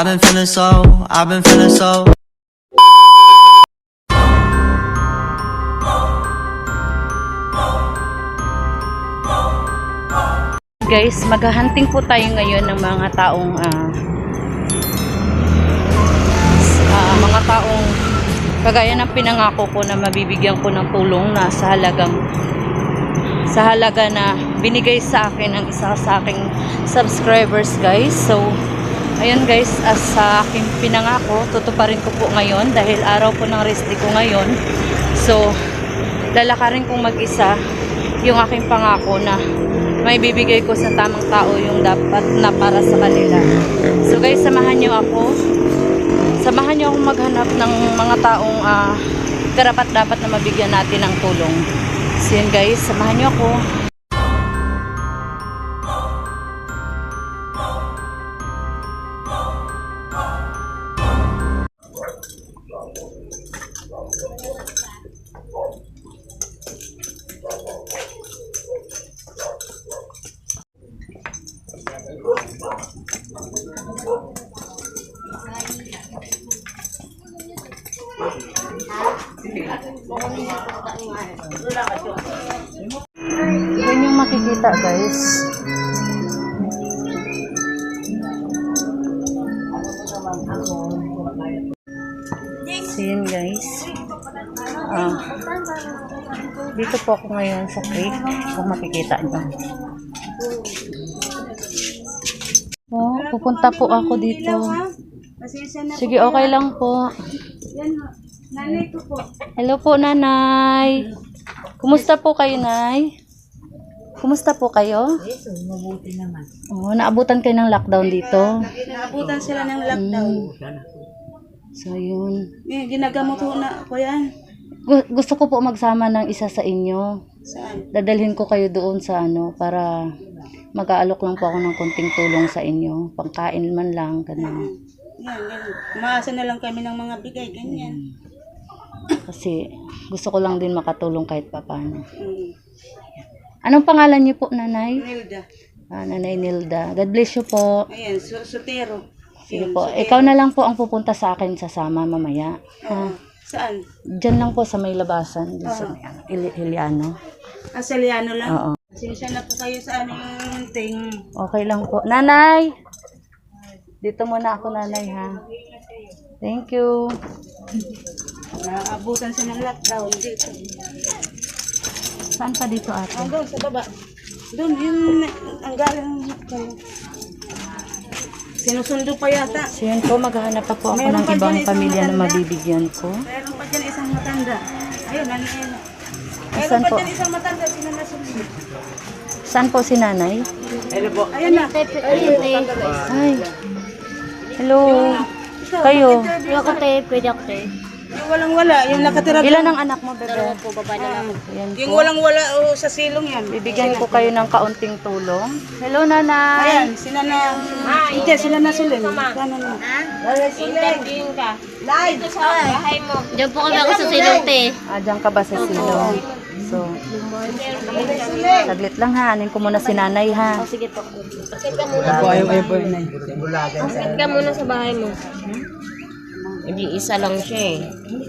I've been feeling so, I've been feeling so. Guys, maghahunting po tayo ngayon ng mga taong kagaya ng pinangako ko na mabibigyan ko ng tulong na sa halaga na binigay sa akin ng isa sa aking subscribers, guys. So ayun guys, as sa aking pinangako, tutuparin ko po ngayon dahil araw po ng rest day ko ngayon. So lalakarin kong mag-isa yung aking pangako na may bibigay ko sa tamang tao yung dapat na para sa kanila. So guys, samahan niyo ako maghanap ng mga taong karapat-dapat na mabigyan natin ng tulong. So yun guys, samahan niyo ako. Yan yung makikita guys. So yun guys, dito po ako ngayon sa creek, kung makikita nyo. Pupunta po ako dito. Sige, okay lang po. Nanay ko po. Hello po, nanay. Kumusta po kayo, nay? Kumusta po kayo? Yes, mabuti naman. Oh, naabutan kayo ng lockdown dito. Naabutan sila ng lockdown. So, yun. Ginagamot ho na ako yan. Gusto ko po magsama ng isa sa inyo. Saan? Dadalhin ko kayo doon sa para mag-aalok lang po ako ng konting tulong sa inyo. Pangkain man lang, ganun. Yan. Umaasa na lang kami ng mga bigay, ganyan. Kasi gusto ko lang din makatulong kahit papaano. Mm. Anong pangalan niyo po, nanay? Nilda. Nanay Nilda. God bless you po. Ayan, sotero. Sige Yun, po. sotero. Ikaw na lang po ang pupunta sa akin sasama mamaya. Oo. Saan? Diyan lang po sa may labasan. Diyan sa Iliano. Asaliano lang? Oo. Sinsya na po kayo sa anong ting. Okay lang po. Nanay! Dito muna ako, nanay, ha? Thank you. Naabutan sila ng lockdown dito. Saan pa dito, ate? Doon, sa baba. Doon, yun ang galing. Sinusundo pa yata. So yun po, maghahanap pa po ako Meron ng pa ibang dyan isang pamilya na matanda. mabibigyan ko. Meron pa dyan isang matanda. Ayun, nanay. Meron Saan pa po? dyan isang matanda, sino nasundo. Saan po si nanay? Ayun na. Ay. Hello. Kayo. Ako tayo, pwede ako tayo. Yung walang-wala, yung nakatira. Ilan ang anak mo, bebe? po, baba na lang. Yan Yung po. walang-wala sa silong yan. Bibigyan ko kayo ng kaunting tulong. Hello, nanay. Ayan, sila na. Hindi, sila na sulim. Gano'n na. Interviewin ka. Live. Dito sa bahay mo. Diyan po kami ako sa silong, te. Diyan ka ba sa silong? So, saglit lang ha. Anin ko muna si nanay ha. Sige po. Bakit ka muna. Bakit ka muna sa bahay mo. Hindi isa lang siya eh.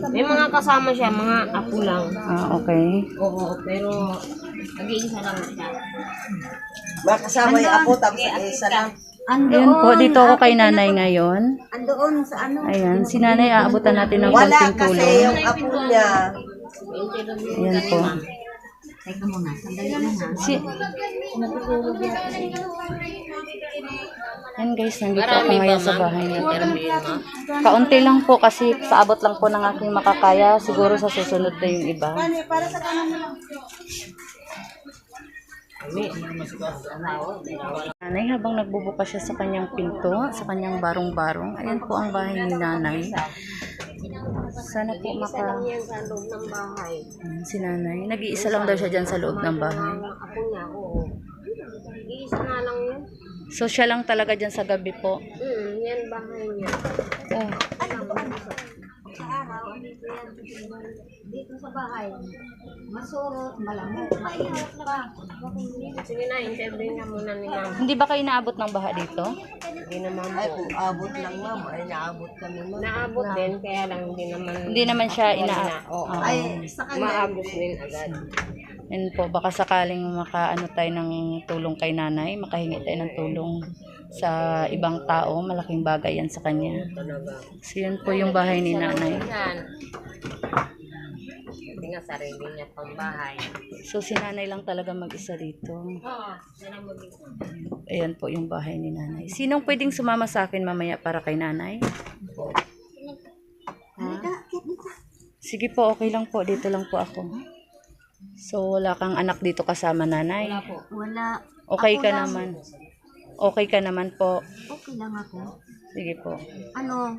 May mga kasama siya, mga apo lang. Okay. Oo, pero nag-iisa lang siya. Makasama yung apo, tapos isa lang. Ayan po, dito ako kay nanay ngayon. Andoon sa ano? Ayan, si nanay aabutan natin ng Wala konting kasi tulong. yung apo niya. Ayan po. Teka muna, sandali na ha. Ayan guys, nandito ako ngayon sa bahay natin. Kaunti lang po kasi paabot lang po ng aking makakaya. Siguro sa susunod na yung iba. Para sa kanan mo lang. Nanay, habang nagbubukas siya sa kanyang pinto, sa kanyang barong-barong, ayan po ang bahay ni nanay. Sana po Isa lang yan sa loob ng bahay. Si nanay, nag-iisa lang daw siya dyan sa loob ng bahay. Mga apo niya, oo. Iisa nga lang yun. So siya lang talaga dyan sa gabi po. Yan bahay niya. Oh. Dito sa bahay. Masurot, malamok, mainit pa. Sige na, interview na muna ni ma'am. Hindi ba kayo naabot ng baha dito? Hindi naman Ay, po. kung abot lang ma'am, ay naabot kami ma'am. Naabot din, kaya lang Hindi naman siya Oo. Ay, sa kanya. Maabot din agad. Yan po, baka sakaling makaano tayo ng tulong kay nanay, makahingi tayo ng tulong sa ibang tao, malaking bagay yan sa kanya. Talaga. So yun po yung bahay ni nanay. Yan. Hindi nga sarili niya pang bahay. So si nanay lang talaga mag-isa dito. Oo. Yan ang magiging. Ayan po yung bahay ni nanay. Sinong pwedeng sumama sa akin mamaya para kay nanay? Ha? Sige po, okay lang po. Dito lang po ako. So wala kang anak dito kasama nanay? Wala po. Wala. Okay Ako ka lang. naman? Okay ka naman po? Okay lang ako. Sige po. Ano?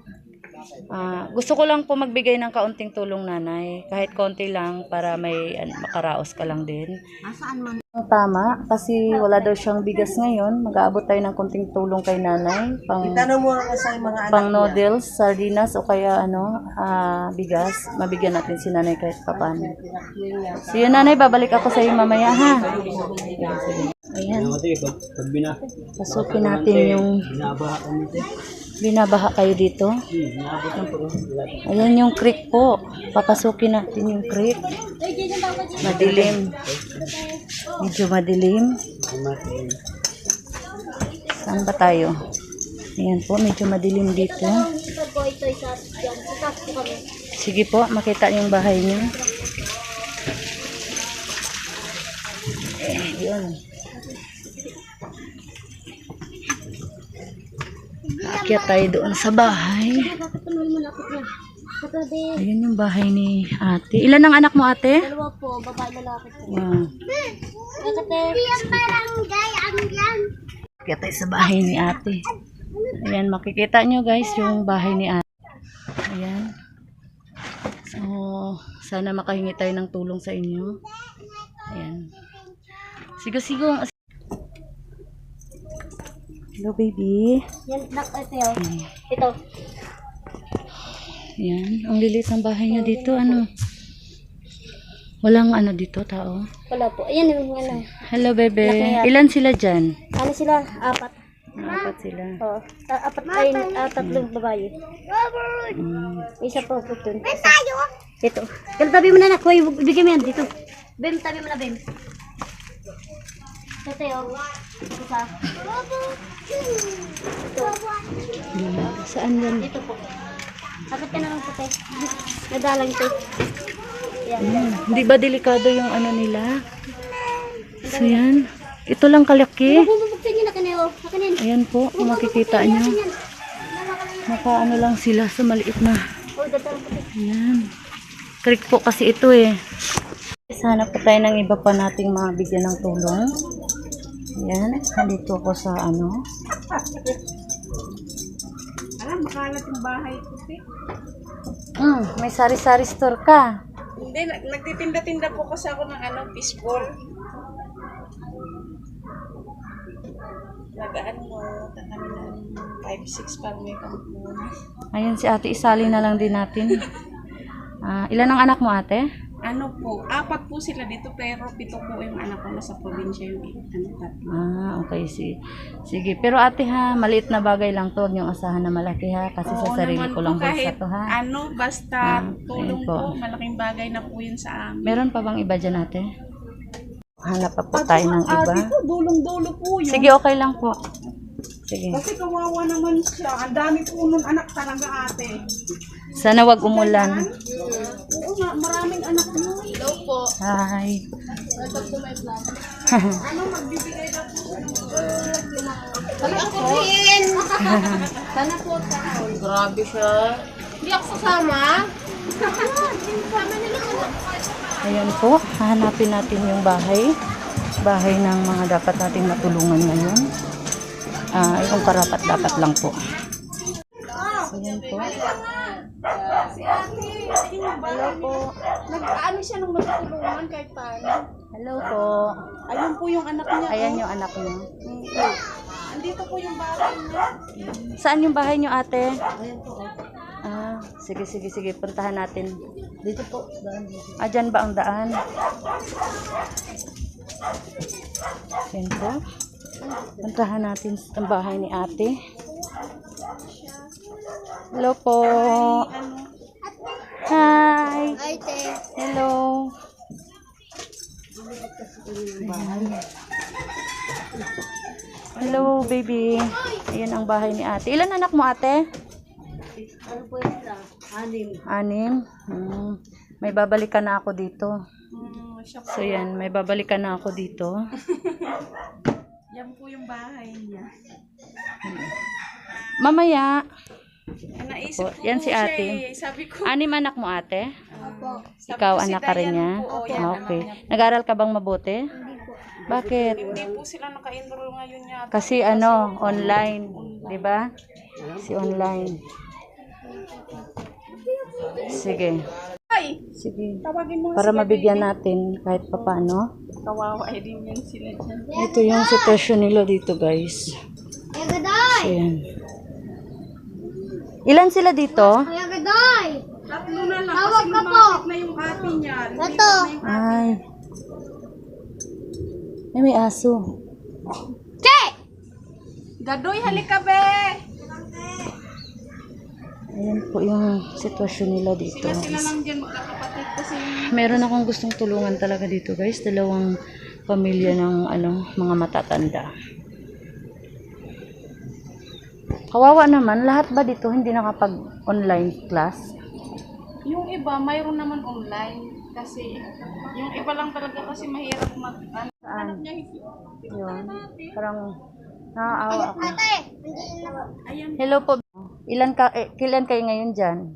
Gusto ko lang po magbigay ng kaunting tulong nanay. Kahit konti lang para may makaraos ka lang din. Nasaan man? Tama, kasi wala daw siyang bigas ngayon. Mag-aabot tayo ng konting tulong kay nanay. Itanong mo nga sa mga anak Pang niya. noodles, sardinas o kaya bigas. Mabigyan natin si nanay kahit papano. So yun nanay, babalik ako sa iyo mamaya ha. Ayan. Pasukin natin yung binabaha kayo dito. Ayan yung creek po. Papasukin natin yung creek. Madilim. Medyo madilim. Saan ba tayo? Ayan po, medyo madilim dito. Sige po, makita yung bahay niyo. Yun. Aakyat tayo doon sa bahay. Ayun yung bahay ni ate. Ilan ang anak mo ate? Dalawa po, babae lalaki po. Wow. Aakyat tayo sa bahay ni ate. Ayan, makikita nyo guys yung bahay ni ate. Ayan. So, sana makahingi tayo ng tulong sa inyo. Ayan. Sigo-sigo. Hello baby. Yan, ito yun. Ito. Ayan, ang lilit ng bahay niya dito. Ano? Walang ano dito, tao. Wala po. Ayan yung ano. Hello bebe. Ilan sila dyan? Ano sila? Apat. Apat sila. Oo. Apat ay tatlong babae. Isa po po dun. Ito. Kaya tabi mo na nak. Huwag ibigay mo yan dito. Bem, tabi mo na Bem. Ito yun. Isa. Saan yan? Dito po. Kapit ka na lang po tayo. Nadalang ito. Yan. Hindi ba delikado yung ano nila? So yan. Ito lang kalaki. Bubuksan nyo na kaneo. Kanin. Ayan po, kung makikita nyo. Nakaano lang sila sa maliit na. Oh, dadaan po. Ayan. Creek po kasi ito eh. Sana po tayo ng iba pa nating mabigyan ng tulong. Ayan. Nandito ako sa ano. Alam, makalat yung bahay ko. May sari-sari store ka. Hindi, nagtitinda-tinda po kasi ako ng fishball. Nag-ano mo, kami ng 5-6 pa may kampunan. Ayun si ate, isali na lang din natin. Ilan ang anak mo ate? Ano po, 4 po sila dito pero 7 po yung anak ko nasa probinsya yung tatlo. Okay. Sige. Pero ate ha, maliit na bagay lang to. Huwag niyong asahan na malaki ha. Kasi sa Oo sarili naman ko po, lang bulsa kahit to ha. basta tulong ayun po. po, malaking bagay na po yun sa amin. Meron pa bang iba dyan ate? Hanap pa po tayo ng iba. Ate po, dulong-dulo po yun. Sige, okay lang po. Sige. Kasi kawawa naman siya. Ang dami po nun anak talaga ate. Sana wag umulan. Oo, maraming anak mo. Hello po. Hi. Grabe siya. Hindi ako sasama. Ayan po, hahanapin natin yung bahay. Bahay ng mga dapat nating matulungan ngayon. Yung karapat-dapat lang po. Ayan po. Hello po. Nag-ano siya nung matulungan kahit paano. Hello po. Ayun po yung anak niya. Ayan yung anak niyo. Andito po yung bahay niya. Saan yung bahay niyo ate? Sige, sige, sige. Puntahan natin. Dito po. Daan dito. Dyan ba ang daan? Yan po. Puntahan natin ang bahay ni ate. Hello po. Hi. Ay, te. Hello. Hello, baby. Ayan ang bahay ni ate. Ilan anak mo, ate? Ano po yun sila? 6. May babalikan na ako dito. So, yan. May babalikan na ako dito. Yan po yung bahay niya. Mamaya. Naisip ko Yan po si siya ate. eh. Sabi ko, 6 anak mo, ate? sabi Ikaw, ko si anak ka rin Dayan niya? po, yan, Ah, anak okay. niya. Nag-aral ka bang mabuti? Bakit? Hindi po sila naka-enroll ngayon yata. Kasi ano, online. Di ba? Si online. Sige. Ay! Sige. Tawagin mo Para sila, mabigyan baby. natin kahit papaano. Kawawa eh din yan sila dyan. Ito yung sitwasyon nila dito, guys. Kuya Gaday! So, yan. Ilan sila dito? Kuya Gaday! Tatlo na lang Tawag kasi ka po. lumapit na yung ate niya. Ito. Ay. Ay, may aso. Gadoy, halika be! Ayan po yung sitwasyon nila dito. Sila lang dyan magkakapatid kasi Meron akong gustong tulungan talaga dito, guys. 2 pamilya ng mga matatanda. Kawawa naman, lahat ba dito hindi nakapag-online class? yung iba mayroon naman online kasi yung iba lang talaga kasi mahirap mag Saan? niya Yun. Parang naaawa ako. ayan Hello po. Ilan kayo ngayon dyan?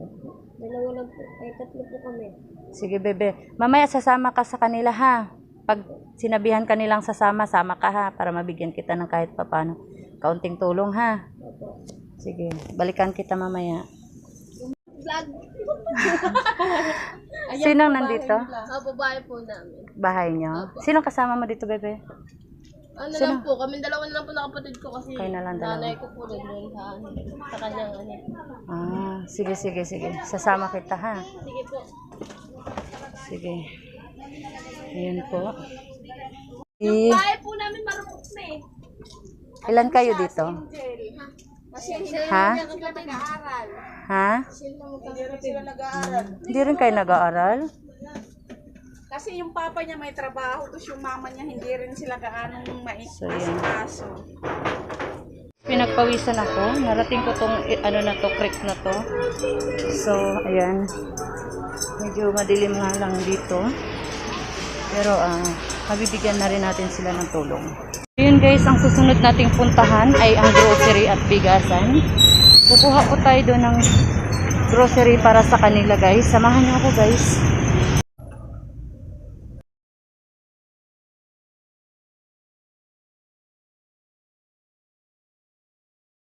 Dalawa lang po. Ay, 3 po kami. Sige, bebe. Mamaya sasama ka sa kanila, ha? Pag sinabihan ka nilang sasama, sama ka, ha? Para mabigyan kita ng kahit papano. Kaunting tulong, ha? Sige. Balikan kita mamaya. Sinong nandito? babae po namin. Bahay nyo? Sinong kasama mo dito, bebe? Ano Sino? lang po, kami dalawa na lang po ng kapatid ko kasi Kayo na lang dalawa. nanay ko po doon sa kanyang Sige, sige, sige. Sasama kita, ha? Sige po. Sige. Ayan po. Bahay po namin marupok na eh. Ilan kayo dito? Kasi Ha? nag-aaral. Ha? hindi rin sila nag-aaral Hindi rin kayo nag-aaral? kasi yung papa niya may trabaho tapos yung mama niya hindi rin sila gaanong So, yan. maasikaso. Pinagpawisan ako. Narating ko tong creek na to. So, ayan. Medyo madilim nga lang dito. Pero, mabibigyan na rin natin sila ng tulong. Ayun guys, ang susunod nating puntahan ay ang grocery at bigasan. Kukuha po tayo doon ng grocery para sa kanila, guys. Samahan niyo ako, guys.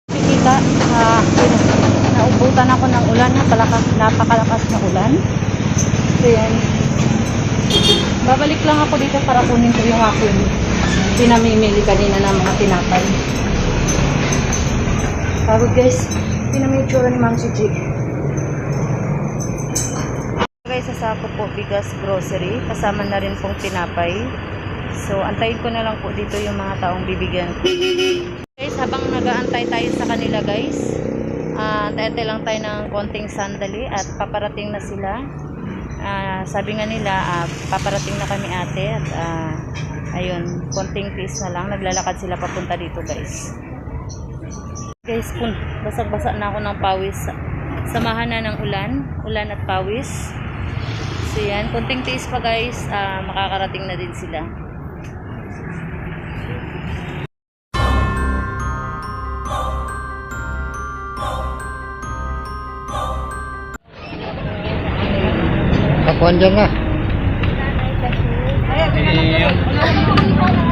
Kita, naubutan ako ng ulan, napakalakas na ulan. So yan. Babalik lang ako dito para kunin ko yung aking pinamimili kanina ng mga tinapay. Pagod guys, pinamitsura ni Ma'am si G. Guys, sasako po bigas grocery, kasama na rin pong tinapay. So, antayin ko na lang po dito yung mga taong bibigyan ko. Guys, habang nag-aantay tayo sa kanila guys, antay-antay lang tayo ng konting sandali at paparating na sila. Sabi nga nila, paparating na kami ate at ayun, konting tiis na lang, naglalakad sila papunta dito guys. Guys, basag-basa na ako ng pawis. Samahan na ng ulan at pawis. So yan, konting tiis pa guys, makakarating na din sila. Ako andyan nga.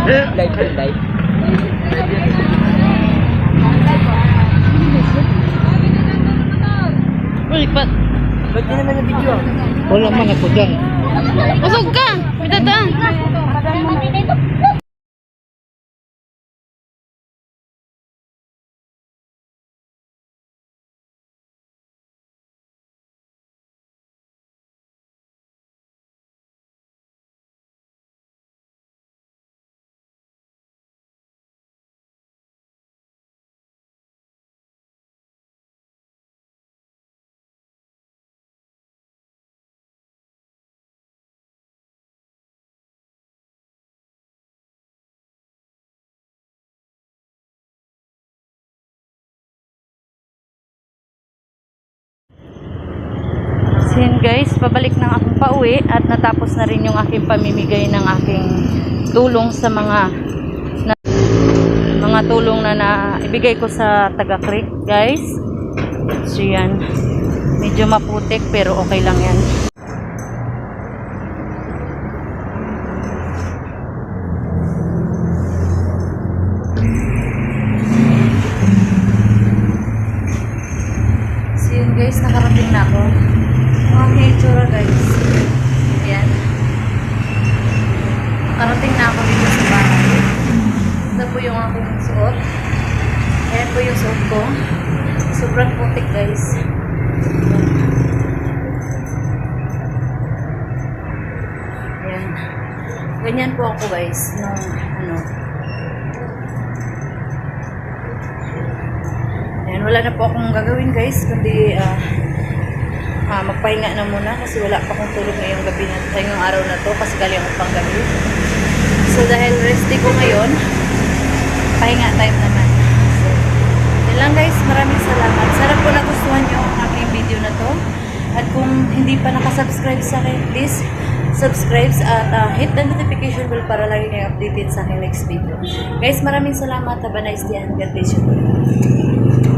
Live. Uy, ba't di naman na video? Wala man ako dyan. Usog ka! May dadaan! So yun guys, pabalik na akong pauwi at natapos na rin yung aking pamimigay ng aking tulong sa mga tulong na ibigay ko sa taga Creek guys. So yan, medyo maputik pero okay lang yan. So yun guys, nakarating na ako. Mga itsura guys. Ayan. Nakarating na ako dito sa bahay. Ito po yung aking suot. Ayan po yung suot ko. Sobrang putik guys. Ayan. Ganyan po ako guys. Nung Ayan, wala na po akong gagawin guys. Kundi magpahinga na muna kasi wala pa akong tulog ngayong gabi na ngayong araw na to kasi galing ako pang gabi. So dahil rest day ko ngayon, pahinga time naman. So, yun lang guys, maraming salamat. Sana po nagustuhan nyo ang aking video na to. At kung hindi pa nakasubscribe sa akin, please subscribe at hit the notification bell para lagi kayo updated sa aking next video. Guys, maraming salamat. Have a nice day and God bless you.